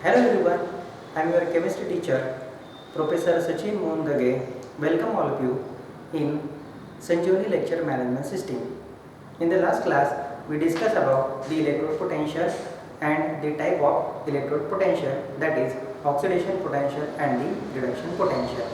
Hello everyone, I am your chemistry teacher, Professor Sachin Mohan Gage. Welcome all of you in Sanjeevani Lecture Management System. In the last class, we discussed about the electrode potential and the type of electrode potential, that is oxidation potential and the reduction potential.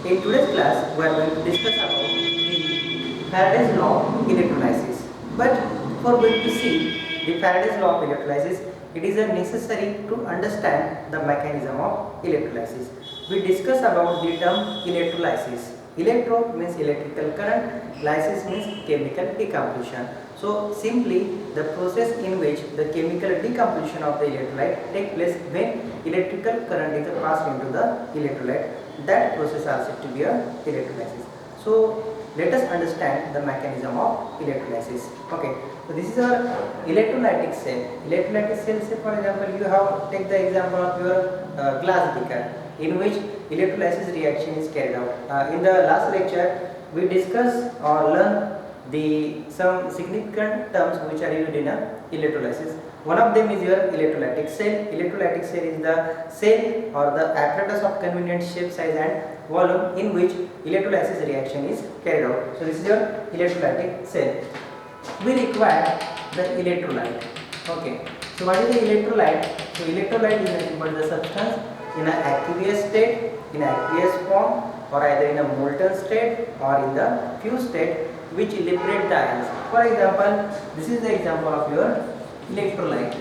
In today's class, we are going to discuss about the Faraday's law of electrolysis. But for going to see the Faraday's law of electrolysis, it is necessary to understand the mechanism of electrolysis. We discuss about the term electrolysis. Electro means electrical current, lysis means chemical decomposition. So simply the process in which the chemical decomposition of the electrolyte takes place when electrical current is passed into the electrolyte, that process is said to be a electrolysis. So let us understand the mechanism of electrolysis. Okay, so this is our electrolytic cell. Electrolytic cell, say for example, you have take the example of your glass beaker in which electrolysis reaction is carried out. In the last lecture, we discussed or learned some significant terms which are used in electrolysis. One of them is your electrolytic cell. Electrolytic cell is the cell or the apparatus of convenient shape, size and volume in which electrolysis reaction is carried out. So this is your electrolytic cell. We require the electrolyte. Okay. So what is the electrolyte? So electrolyte is nothing but the substance in an aqueous state, in aqueous form, or either in a molten state or in the fused state, which liberate the ions. For example, this is the example of your electrolyte.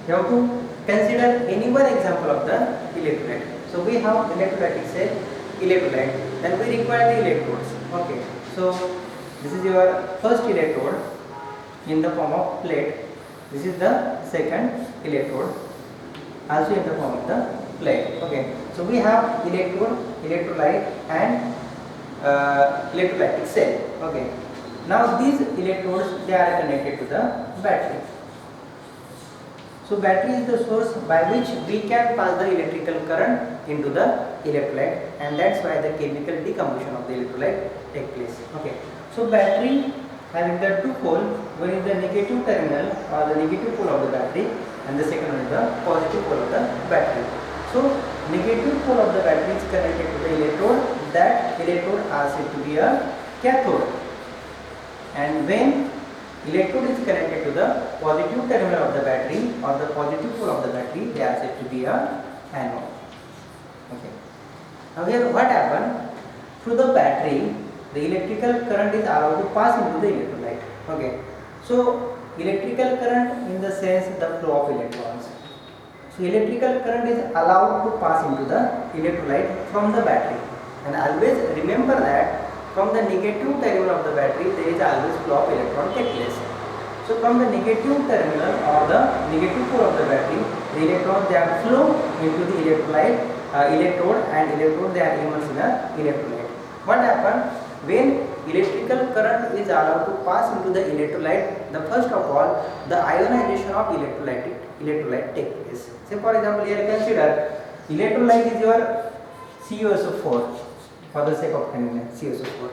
You have to consider any one example of the electrolyte. So we have electrolytic cell, electrolyte, then we require the electrodes. Okay. So this is your first electrode in the form of plate. This is the second electrode, also in the form of the plate. Okay. So we have electrode, electrolyte and electrolytic cell. Okay. Now these electrodes, they are connected to the battery. So battery is the source by which we can pass the electrical current into the electrolyte, and that's why the chemical decomposition of the electrolyte take place. Okay. So battery having the two pole, one is the negative terminal or the negative pole of the battery, and the second one is the positive pole of the battery. So negative pole of the battery is connected to the electrode. That electrode are said to be a cathode, and when electrode is connected to the positive terminal of the battery or the positive pole of the battery, they are said to be a anode. Okay. Now here what happened? Through the battery, the electrical current is allowed to pass into the electrolyte. Okay. So electrical current in the sense the flow of electrons. So electrical current is allowed to pass into the electrolyte from the battery, and always remember that from the negative terminal of the battery there is always flow of electron take place. So from the negative terminal or the negative pole of the battery, the electrons they are flow into the electrolyte, electrode, and electrode they are immersed in a electrolyte. What happens when electrical current is allowed to pass into the electrolyte? The first of all, the ionization of electrolyte take place. Say for example, here consider electrolyte is your CuSO4. For the sake of convenience, CuSO4.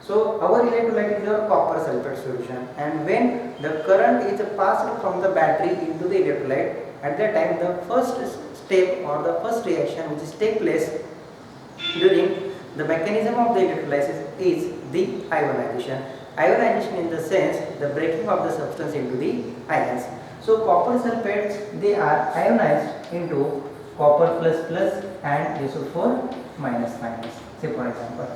So our electrolyte is your copper sulfate solution, and when the current is passed from the battery into the electrolyte, at that time the first step or the first reaction which is take place during the mechanism of the electrolysis is the ionization. Ionization in the sense the breaking of the substance into the ions. So copper sulfates, they are ionized into copper plus plus and SO4 minus minus. Say for example,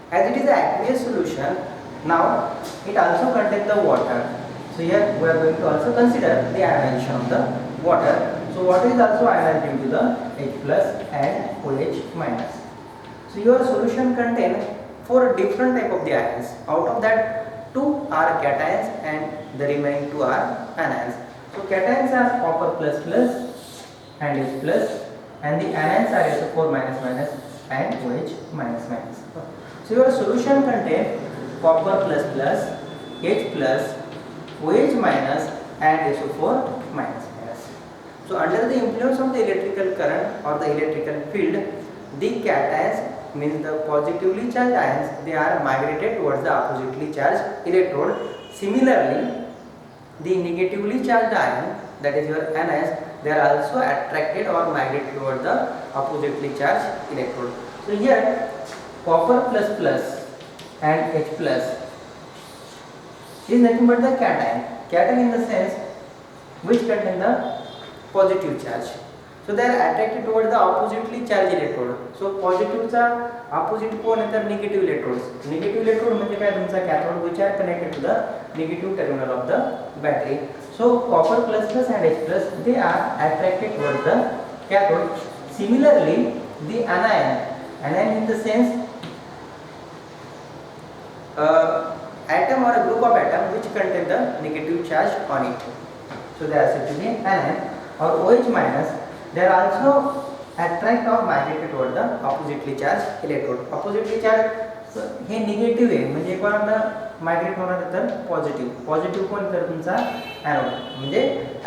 as it is an aqueous solution, now it also contains the water. So here we are going to also consider the ionization of the water. So water is also ionized into the H plus and OH minus. So your solution contains 4 different type of the ions. Out of that, 2 are cations and the remaining 2 are anions. So cations are copper plus plus and H plus, and the anions are SO4 minus minus and OH minus minus. So your solution contains copper plus plus, H plus, OH minus and SO4 minus minus. So under the influence of the electrical current or the electrical field, the cations means the positively charged ions, they are migrated towards the oppositely charged electrode. Similarly, the negatively charged ion, that is your anions, they are also attracted or migrated toward the oppositely charged electrode. So here copper plus plus and H plus is nothing but the cation. Cation in the sense which contain the positive charge. So they are attracted toward the oppositely charged electrode. So positive चा opposite कोण आहे तर negative electrodes. Negative electrode म्हणजे काय तुमचा cathode which are connected to the negative terminal of the battery. So copper plus plus and H plus they are attracted toward the cathode. Similarly, the anion in the sense atom or a group of atom which contain the negative charge on it. So they are said to be anion or OH minus. They are also attract or migrated toward the oppositely charged electrode. Oppositely charged hey negative आहे म्हणजे कोणता migrate होणार तर positive कोण तर तुमचा anode म्हणजे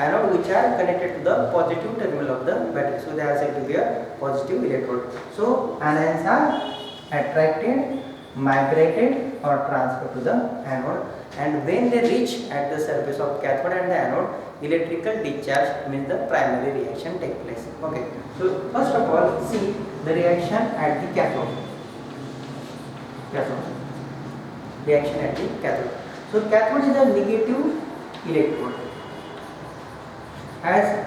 anode which are connected to the positive terminal of the battery. So they are said to be a positive electrode. So anions are attracted, migrated or transferred to the anode, and when they reach at the surface of cathode and the anode, electrical discharge means the primary reaction take place. Okay, so first of all see the reaction at the cathode. Reaction at the cathode. So cathode is a negative electrode. As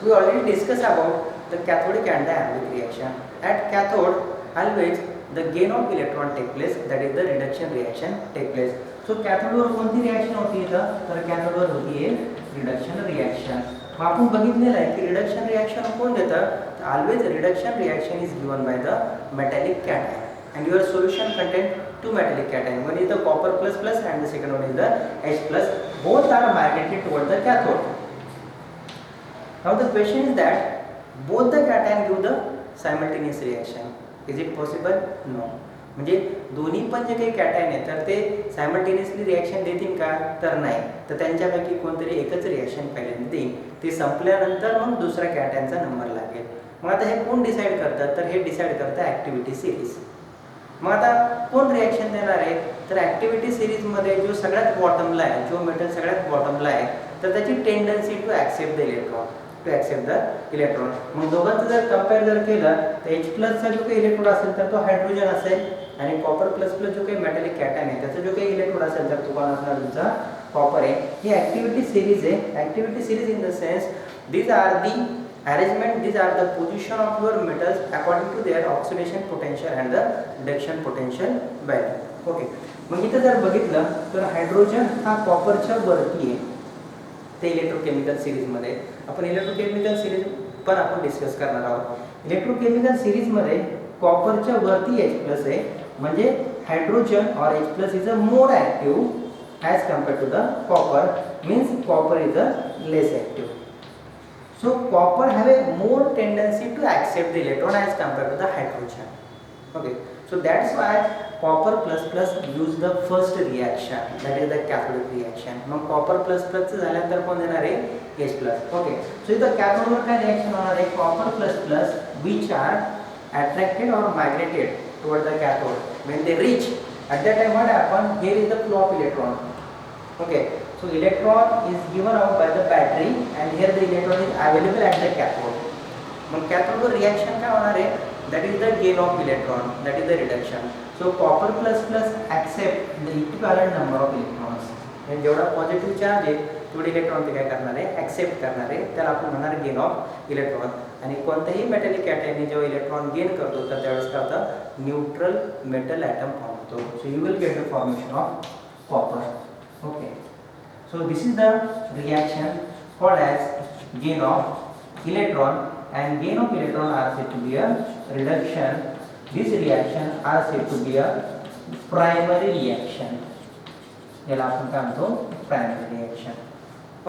we already discussed about the cathodic and the anodic reaction. At cathode always the gain of electron take place, that is the reduction reaction take place. So cathode वर कोणती reaction होती है तर cathode वर होती है reduction reaction. आपण बघितलेलं आहे की रिडक्शन रिएक्शन कोण देतं. Always reduction reaction is given by the metallic cation and your solution contain two metallic cation. One is the copper plus plus and the second one is the H plus. Both are migrated toward the cathode. Now the question is that both the cation give the simultaneous reaction. Is it possible? No. म्हणजे दोन्ही पण जे काही cation आहेत तर ते simultaneously reaction देतील का तर नाही. तर त्यांच्यापैकी कोणतरी एकच रिएक्शन पहिल्यांदा देईल. ते संपल्यानंतर मग दुसऱ्या कॅटायनचा नंबर लागेल. मग आता हे कोण डिसाइड करतात तर हे डिसाइड करतं ऍक्टिव्हिटी सिरीज. मग आता कोण रिएक्शन देणार आहे तर ऍक्टिव्हिटी सिरीज मध्ये जो सगळ्यात बॉटमला आहे, जो मेटल सगळ्यात बॉटमला आहे तर त्याची tendency to accept the electron. मग दोघांचं जर कंपेअर जर केलं तर H प्लसचा जो काही इलेक्ट्रॉन असेल तर तो हायड्रोजन असेल आणि कॉपर प्लस प्लस जो काही मेटॅलिक कॅटायन आहे त्याचा जो काही इलेक्ट्रॉन असेल तर तो कोण असणार तुमचा कॉपर आहे. ही ऍक्टिव्हिटी सिरीज आहे. Activity series in the sense these are the arrangement, these are the position of your metals according to their oxidation potential and the reduction potential value. Okay, मग इथे जर बघितलं तर हायड्रोजन हा कॉपरच्या वरती आहे ते इलेक्ट्रोकेमिकल सिरीज मध्ये. आपण इलेक्ट्रोकेमिकल सिरीज पण आपण डिस्कस करणार आहोत. इलेक्ट्रोकेमिकल सिरीज मध्ये कॉपरच्या वरती H+ आहे म्हणजे हायड्रोजन और H+ is a more active as compared to the copper, means copper is a less active. So copper have a more tendency to accept the electron as compared to the hydrogen. Okay, so that's why copper plus plus use the first reaction, that is the cathodic reaction. Mug copper plus plus चं झाल्यानंतर कोण देणार आहे H plus. Okay, so इथं cathode वर काय reaction होणार आहे copper plus plus which are attracted or migrated toward the cathode. When they reach at that time what happen, here is the flow of electron. Okay, so electron is given out by the battery and here the electron is available at the cathode. Mug cathode were reaction काय होणार आहे, that is the gain of electron, that is the reduction. So copper plus plus accept the equivalent number of electrons. म्हणजे जेवढा positive charge आहे तेवढे electron ते काय करणार आहे ऍक्सेप्ट करणार आहे. त्याला आपण म्हणणार गेन ऑफ इलेक्ट्रॉन. आणि कोणत्याही मेटॅलिक कॅटायनने जेव्हा इलेक्ट्रॉन गेन करतो तर त्यावेळेस काय होतं न्यूट्रल मेटल ॲटम फॉर्म होतो. So you will get the formation of copper. Okay, so this is the reaction called as gain of electron, and gain of electron are said to be a reduction. This reaction are said to be a primary reaction. याला आपण काय म्हणतो primary reaction.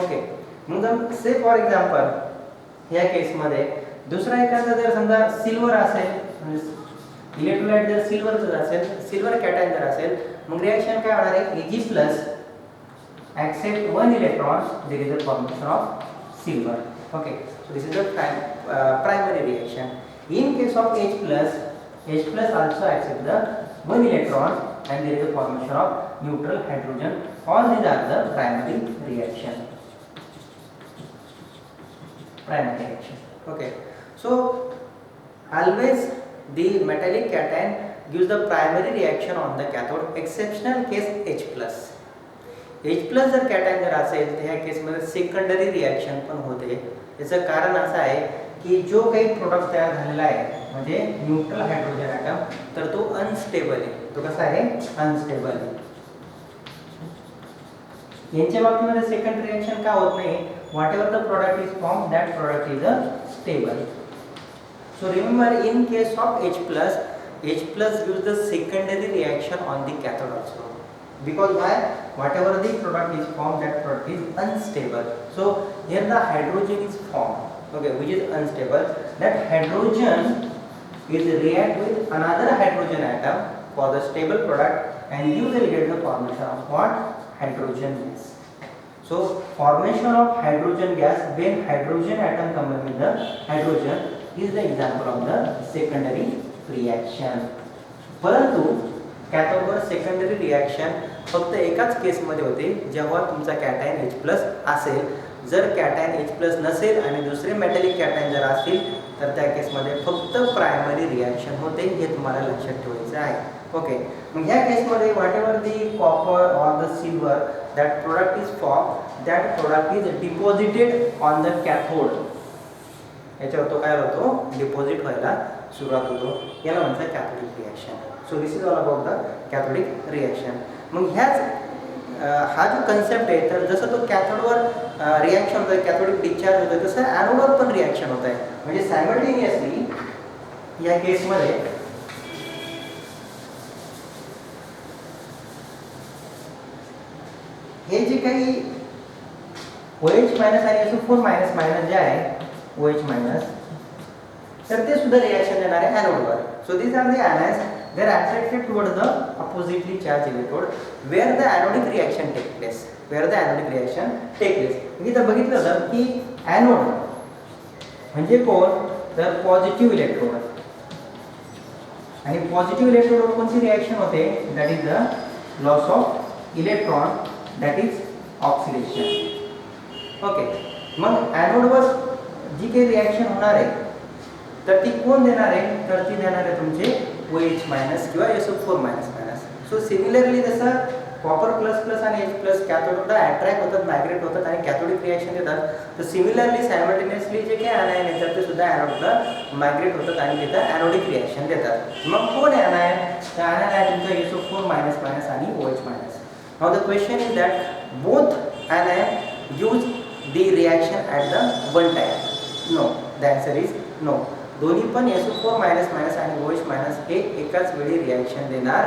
Okay, mug say for example या case मध्ये दुसरा एखादा जर समजा सिल्वर असेल, इलेक्ट्रोलाइट जर सिल्वरचं असेल, सिल्वर कॅटायन जर असेल मग रिएक्शन काय होणार आहे Ag+ accept one electron, there is a formation of silver. Okay, so this is the primary reaction. In case of H+ also accept the one electron and there is a formation of neutral hydrogen All these are the primary reaction. Primary reaction. Okay. So always the metallic cation gives the primary reaction on the cathode. Exceptional case H plus. H plus जर cation जर असेल तर ह्या केसमध्ये secondary reaction पण होते. याचं कारण असं आहे की जो काही प्रोडक्ट तयार झालेला आहे म्हणजे न्यूट्रल हायड्रोजन ॲटम तर तो अनस्टेबल आहे. तो कसा आहे? अनस्टेबल आहे. यांच्या बाबतीमध्ये सेकंड रिॲक्शन का होत नाही? Whatever the product is form that product is a stable. So remember, in case of H plus gives the secondary reaction on the cathode also. Because why? Whatever the product is formed, that product is unstable. So here the hydrogen is formed, okay, which is unstable. That hydrogen is react with another hydrogen atom for the stable product, and you will get the formation of what? Hydrogen gas. So formation of hydrogen gas when hydrogen atom combine with the hydrogen is the example of the secondary reaction. परंतु कॅथोडवर secondary reaction फक्त एकाच केसमध्ये होते जेव्हा तुमचा cation H+ असेल. जर cation H+ नसेल आणि दुसरे मेटॅलिक कॅटायन जर असतील तर त्या केसमध्ये फक्त प्रायमरी रिॲक्शन होते. हे तुम्हाला लक्षात ठेवायचं आहे. ओके. मग ह्या केसमध्ये whatever the copper or the silver that product is form that product is deposited on the cathode. याच्यावर तो काय होतो? डिपॉझिट व्हायला सुरुवात होतो. याला म्हणतात cathodic reaction. So this is all about the cathodic reaction. मग ह्याच हा जो कन्सेप्ट आहे तर जसं तो कॅथोडवर रिॲक्शन होतं, कॅथोडिक डिस्चार्ज होतं, तसं ॲनोडवर पण रिॲक्शन होत आहे. म्हणजे सायमल्टेनियसली या केसमध्ये हे जे काही OH- आणि SO4- जे आहे OH- तर ते सुद्धा रिॲक्शन देणार आहे ॲनोडवर. So these are the anions. They are attracted towards the oppositely charged electrode where the anodic reaction take place. इथं बघितलं होतं की ॲनोड म्हणजे कोण? तर पॉझिटिव्ह इलेक्ट्रोड. आणि पॉझिटिव्ह इलेक्ट्रोडवर कोणती रिॲक्शन होते? That is the loss of electron, that is oxidation. Okay. मग ॲनोडवर जी काही रिॲक्शन होणार आहे तर ती कोण देणार आहे? तर ती देणार आहे तुमचे OH- किंवा SO4-. सो सिमिलरली जसं कॉपर प्लस आणि H+ कॅथोडला अट्रॅक्ट होतात, मायग्रेट होतात आणि कॅथोडिक रिॲक्शन देतात, तर सिमिलरली सायमल्टेनियसली जे काही ॲनायन येतात ते सुद्धा ॲनोडला मायग्रेट होतात आणि तिथं ॲनोडिक रिॲक्शन देतात. मग कोण ॲनायन? तर ॲनायन आहे तुमचा SO4- आणि OH-. Now the question is that both anion use the reaction at the one time. No, the answer is no. दोन्ही पण SO4- आणि OH- हे एकाच वेळी रिॲक्शन देणार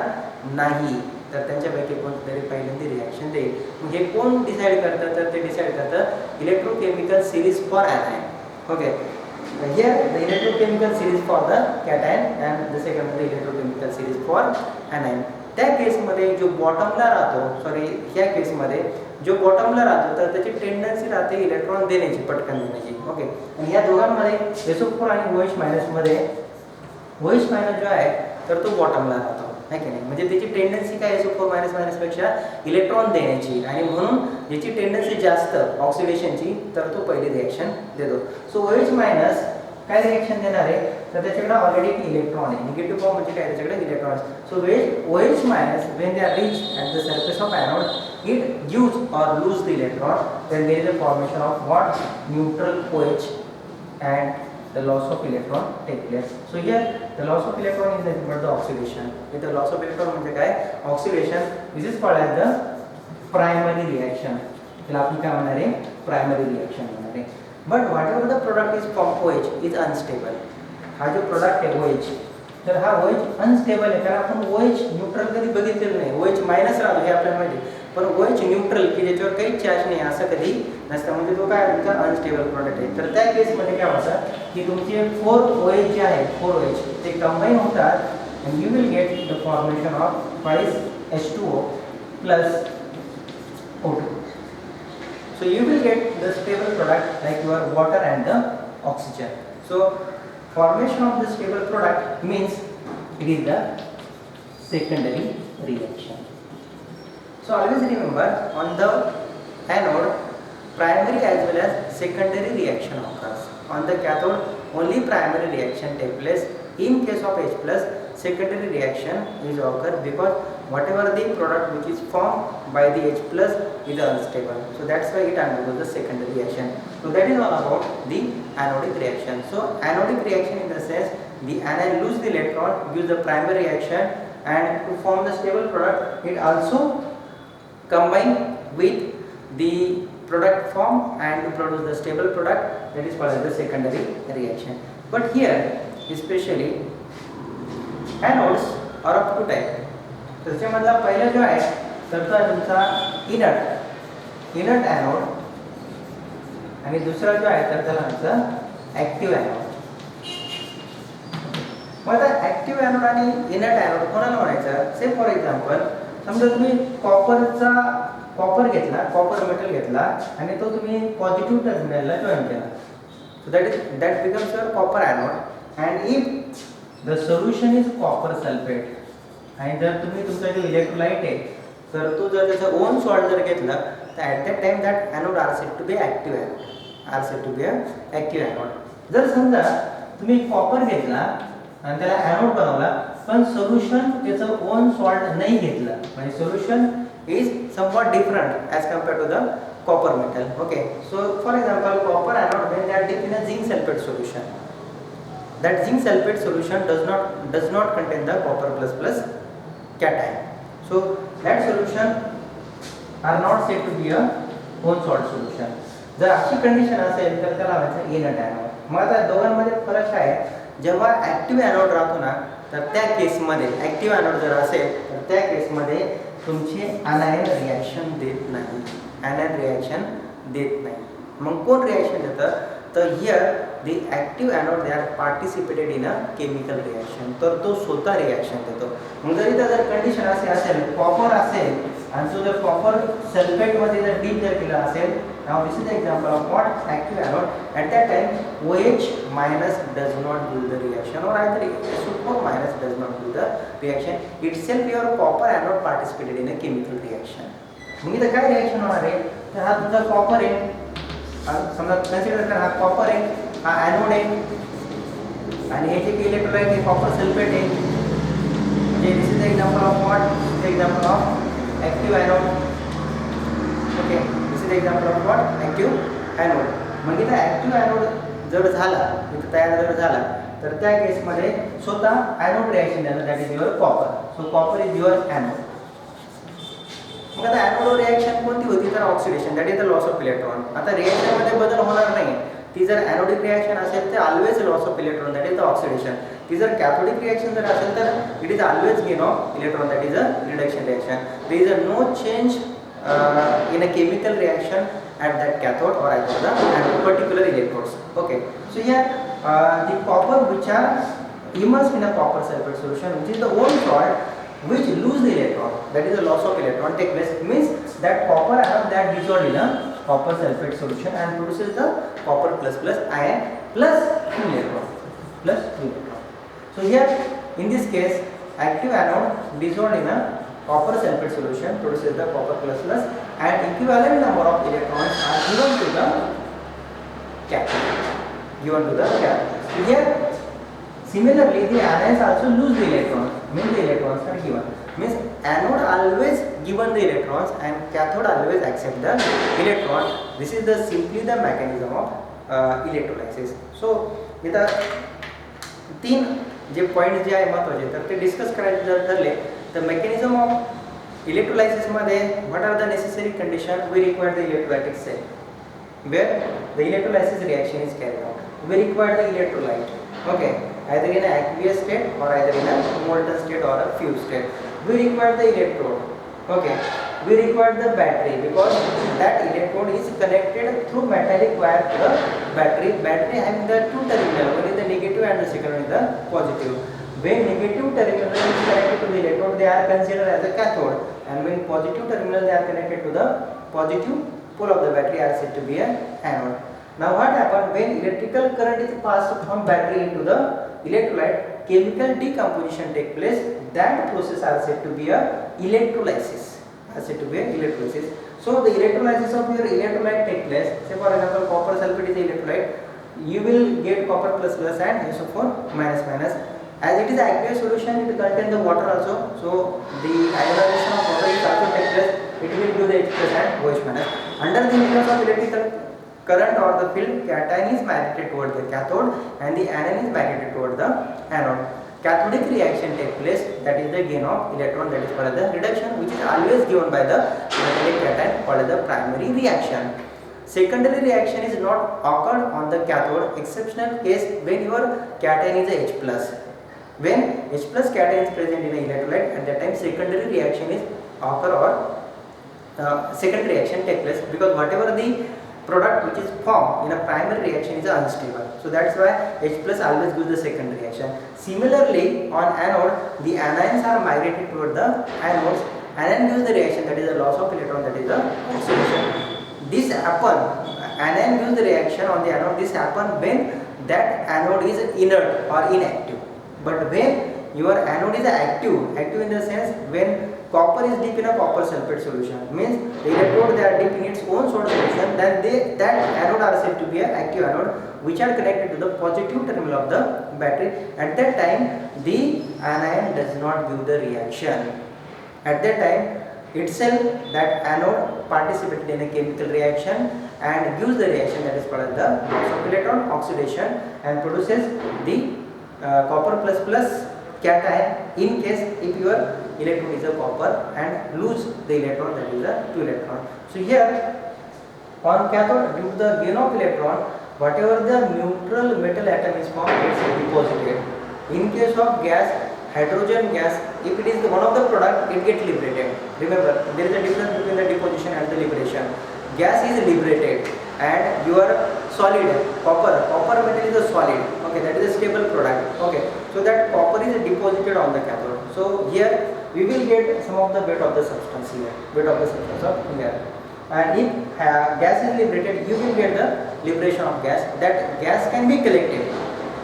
नाही. तर त्यांच्यापैकी कोणतरी पहिल्यांदा रिॲक्शन देईल. हे कोण डिसाईड करतं? तर ते डिसाईड करतं electrochemical series for anion. Okay. Here the electrochemical series for the cation and the second the electrochemical series for anion. त्या केसमध्ये जो बॉटमला राहतो, ह्या केसमध्ये जो बॉटमला राहतो तर त्याची टेंडन्सी राहते इलेक्ट्रॉन देण्याची, पटकन देण्याची. ओके. आणि ह्या दोघांमध्ये SO4 आणि OH- मध्ये OH- जो आहे तर तो बॉटमला राहतो, आहे की नाही? म्हणजे त्याची टेंडन्सी काय SO4- पेक्षा इलेक्ट्रॉन देण्याची, आणि म्हणून ज्याची टेंडन्सी जास्त ऑक्सिडेशनची तर तो पहिली रिॲक्शन देतो. सो OH- काय रिॲक्शन देणार आहे? तर त्याच्याकडे ऑलरेडी एक इलेक्ट्रॉन आहे. निगेटिव्ह फॉर्म म्हणजे काय? त्याच्याकडे electron. So OH- when they are reached at the surface of anode, it gives or lose the electron. Then there is a formation of what? Neutral OH, and the loss of electron take place. So here the loss of electron is nothing but the oxidation. With the loss of electron म्हणजे काय? Oxidation. This is called as the primary reaction. त्याला आपण काय म्हणणार आहे? Primary reaction म्हणणार आहे. But whatever the product is from OH is unstable. हा जो प्रोडक्ट आहे OH, तर हा OH अनस्टेबल आहे. कारण आपण OH न्यूट्रल कधी बघितलेलं नाही. OH- राहतो हे आपल्याला माहिती, पण OH न्यूट्रल की ज्याच्यावर काही चार्ज नाही असं कधी नसतं. म्हणजे तो काय तुमचा अनस्टेबल प्रोडक्ट आहे. तर त्या केसमध्ये काय होतं की तुमचे 4 OH जे आहेत 4 OH ते कंबाईन होतात and you will get the formation of twice H2O plus O2. So you will get the stable product like your water and the oxygen. So formation of the stable product means it is the secondary reaction. So always remember, on the anode, primary as well as secondary reaction occurs. On the cathode, only primary reaction takes place. In case of H plus, secondary reaction is occur because whatever the product which is formed by the H plus is unstable. So that's why it undergoes the secondary reaction. So that is all about the anodic reaction. So anodic reaction in the sense the anion lose the electron, gives the primary reaction, and to form the stable product, it also combine with the product form and to produce the stable product, that is called as the secondary reaction. But here especially anodes are of two type. तर त्याच्यामधला पहिला जो आहे तर तो आहे तुमचा inert anode आणि दुसरा जो आहे तर त्याला म्हणतात ऍक्टिव्ह एनोड. मग आता ऍक्टिव्ह एनोड आणि इनर्ट एनोड कोणाला म्हणायचं? से फॉर एक्झाम्पल समजा तुम्ही कॉपर घेतला, कॉपर मेटल घेतला आणि तो तुम्ही पॉझिटिव्ह टर्मिनलला जॉइन केला. सो that becomes your copper anode, and if the solution is copper sulfate आणि जर तुम्ही तुमचा जो इलेक्ट्रोलाइट आहे तर तो जर त्याचा ओन सॉल्ट जर घेतला तर at that time that anode are said to be active anode, are said to be active anode. जर समजा तुम्ही कॉपर घेतला आणि त्याला एनोड बनवला पण सोल्युशन त्याचं ओन सॉल्ट नाही घेतलं, म्हणजे solution is somewhat different as compared to the copper metal. Okay, so for example, copper anode when they are dipped in a zinc sulfate solution, that zinc sulfate solution does not contain the copper plus plus cation. So that solution are not said to be a own salt solution. जर अशी condition असेल तर त्याला म्हणायचं inert anode. मग आता दोघांमध्ये फरक काय आहे? जेव्हा ऍक्टिव्ह एनोड राहतो ना तर त्या केसमध्ये ऍक्टिव्ह एनोड जर असेल तर त्या केसमध्ये तुमचे अनायन रिएक्शन देत नाही, anion reaction देत नाही. मग कोण रिएक्शन देतं? तर here the active anode they are participated in a chemical reaction, तर तो स्वतः रिएक्शन देतो. मग जर इथं जर कंडिशन असेल कॉपर असेल आणि तो जर कॉपर सल्फेट मध्ये जर डीप जर केला असेल, now this is the example of what active anode. At that time OH minus does not do the reaction और either SO4 minus does not do the reaction. Itself your copper anode participated in a chemical reaction. मग इथं काय reaction होणार आहे? तर हा तुमचा copper आहे, समजा कन्सिडर करा हा कॉपर आहे, हा एनोड आहे आणि हे जे इलेक्ट्रोलाइट आहे कॉपर सल्फेट आहे. म्हणजे this is the example of what? Example of active anode. Okay, this is the example of what? Active anode. मग इथं ऍक्टिव्ह एनोड जर झाला, इथं तयार जर झाला तर त्या केसमध्ये स्वतः एनोड रिएक्शन देणार, that is your copper. So copper is your anode. मग आता एनोड रिएक्शन कोणती होती? तर oxidation, that is the loss of electron. आता रिएक्शनमध्ये बदल होणार नाही. ती जर एनोडिक रिएक्शन असेल तर always loss of electron, that is the oxidation. ती जर कॅथोडिक रिएक्शन जर असेल तर it is always gain of electron, that is a reduction reaction. There is a no change in a chemical reaction at that cathode or at the particular electrodes. Okay, so here the copper which are immersed in a copper sulfate solution, which is the own salt which lose the electron, that is the loss of electron take place, means that copper atom that dissolved in a copper sulfate solution and produces the copper plus plus ion plus 2 electron plus 2 electron. So here in this case active anode dissolved in a copper sulfate solution produces the copper plus plus and equivalent number of electrons are given to the cathode. So here similarly the anions also lose the electrons, means the electrons are given, means anode always given the electrons and cathode always accept the electron. This is the simply the mechanism of electrolysis. So इथं तीन जे point जे आहे महत्त्वाचे तर ते discuss करायचे जर ठरले तर मेकॅनिझम ऑफ इलेक्ट्रोलायसिस मध्ये what are the necessary condition? We require the electrolytic cell where the electrolysis reaction is carried out. We require the electrolyte, okay, either in an aqueous state or either in a molten state or a fused state. We require the electrode, okay. We require the battery because that electrode is connected through metallic wire to the battery. Battery having the two terminal, one is the negative and the second one is the positive. When negative terminal is connected to the electrode, they are considered as a cathode, and when positive terminal they are connected to the positive pole of the battery are said to be an anode. Now what happens when electrical current is passed from battery into the electrolyte? Chemical decomposition take place. That process are said to be a electrolysis. are said to be electrolysis. So the electrolysis of your electrolyte take place. Say for example, copper sulfate is the electrolyte. You will get copper plus plus and SO4 minus minus. As it is aqueous solution, it contains the water also. So the ionization of water is also take place. It will give the H plus and OH minus. Under the influence of electrical current or the field, cation is magnetic toward the cathode and the anion is magnetic toward the anode. Cathodic reaction take place, that is the gain of electron, that is called as the reduction, which is always given by the metallic cation, called as the primary reaction. Secondary reaction is not occurred on the cathode, exceptional case when your cation is a H plus. When H plus cation is present in an electrolyte, at that time secondary reaction is occur or second reaction take place, because whatever the product which is formed in a primary reaction is unstable. So that's why H plus always gives the second reaction. Similarly, on anode, the anions are migrated toward the anodes. Anion gives the reaction, that is the loss of electron, that is the oxidation. This happen, anion gives the reaction on the anode. This happen when that anode is inert or inactive. But when your anode is active in the sense when copper is deep in a copper sulfate solution, means the electrode they are deep in its own sort of solution, then that anode are said to be an active anode, which are connected to the positive terminal of the battery. At that time, the anion does not give the reaction. At that time itself, that anode participated in a chemical reaction and gives the reaction, that is called as the loss of electron, oxidation, and produces the copper plus plus cation in case if your electron is a copper and lose the electron, that is a 2 electron. So here on cathode, due to the gain of electron, whatever the neutral metal atom is formed, it is deposited. In case of gas, hydrogen gas, if it is one of the product, it gets liberated. Remember, there is a difference between the deposition and the liberation. Gas is liberated and your solid copper metal is a solid, okay, that is a stable product, okay. So that copper is deposited on the cathode. So here we will get some of the weight of the substance here, and if gas is liberated, you will get the liberation of gas. That gas can be collected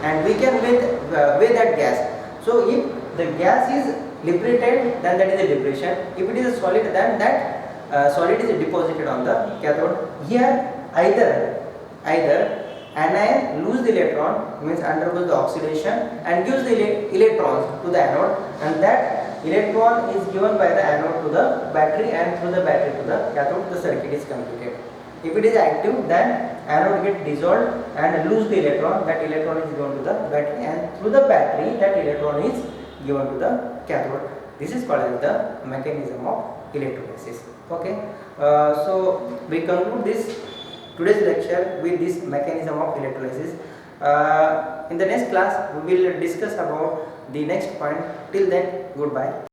and we can weigh that gas. So if the gas is liberated, then that is a liberation. If it is a solid, then that solid is deposited on the cathode. Here either anion lose the electron, means undergoes the oxidation and gives the electrons to the anode, and that electron is given by the anode to the battery and through the battery to the cathode. The circuit is completed. If it is active, then anode get dissolved and lose the electron. That electron is given to the battery, and through the battery that electron is given to the cathode. This is called as the mechanism of electrolysis. Okay. So we conclude this today's lecture with this mechanism of electrolysis. In the next class we will discuss about the next point. Till then, goodbye.